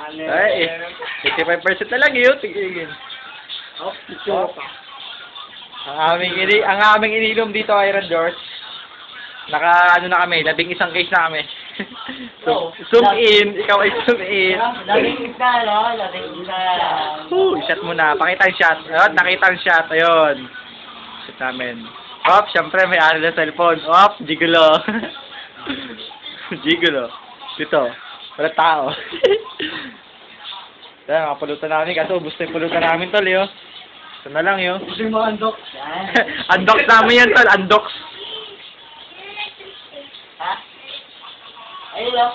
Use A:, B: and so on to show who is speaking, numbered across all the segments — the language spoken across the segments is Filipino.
A: Ay, 55% na lang yun. Tigigin.
B: Oh.
A: Ang aming ininom dito, Iron George. Ano na kami, 11 case na kami. Zoom in, ikaw ay zoom in.
B: 11 isa, no? 11 isa.
A: Shot mo na, pakita ang shot. Ayun, nakita ang shot, ayun. Shot namin. Syempre may ari na cellphone. Gigolo. Gigolo. Dito, wala tao. Yan, mga pulutan namin, kaso ubus na yung pulutan namin, tol, yo. Ito na lang, yo.
B: Gusto mo undox?
A: Undox namin yan, tol, undox.
B: Ha? Ayun lang.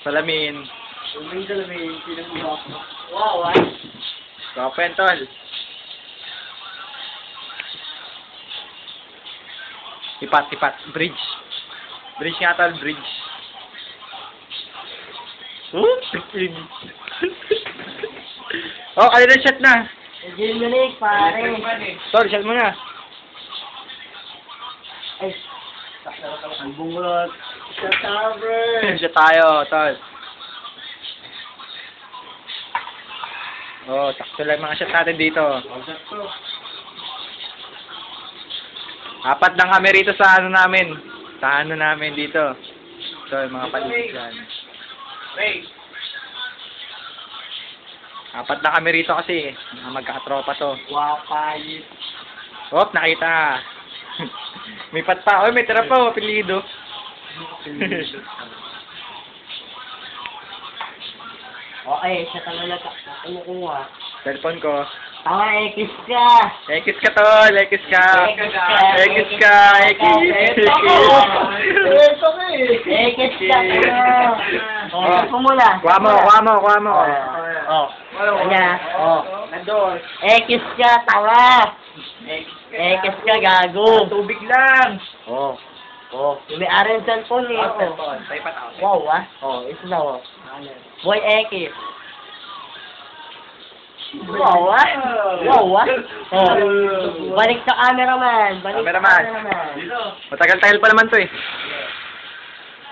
A: Salamin.
B: Salamin, pinag-ubak mo. Wow, ah.
A: Kapen, tol. Tipat. Bridge. Bridge nga, tol, bridge. Kanina shot na.
B: Gilmanic, pare.
A: Tol, shot mo na.
B: Ay. Ang bungot. Sa tower.
A: Shot tayo, tol. Sakto lang mga shot natin dito. Apat lang kami rito sa ano namin. Sa ano namin dito. So, mga paligid dyan. Apat na kami rito kasi. Magkakatropa to.
B: Wapay.
A: Nakita. May patpa. May tira pa. Apelido.
B: Okay, siya talaga kumukuha.
A: Cellphone ko.
B: Tama, X ka.
A: X ka, tol. X ka. X ka. X.
B: X ka. Ito muna.
A: Kuha mo.
B: Kanya.
A: Nandun.
B: X ka, tama. X ka, gago.
A: Tubig lang.
B: May ari yung cellphone eh. Wow, ah. Ito na, Boy X. Wow, ah. Balik sa cameraman.
A: Cameraman. Matagal-tagal pa naman to eh.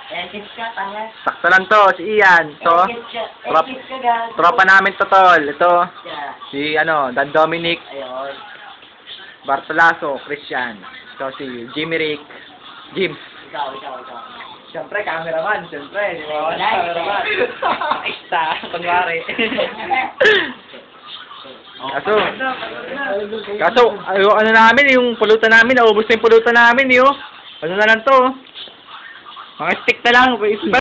B: X ka, tanga.
A: Sakto lang to, si Ian.
B: X ka, gago.
A: Tropa namin to, tol. Ito,
B: Yeah.
A: si Dan Dominic,
B: Ayun.
A: Bartolaso, Christian. Ito si Jimmy Rick, James.
B: Ikaw.
A: Siyempre, cameraman. Siyempre, di ba?
B: Nice.
A: Cameraman. Isa, kunwari. Kaso, ano namin, yung pulutan namin, naubos na yung pulutan namin, yo. Ano na lang to, mga stick na lang.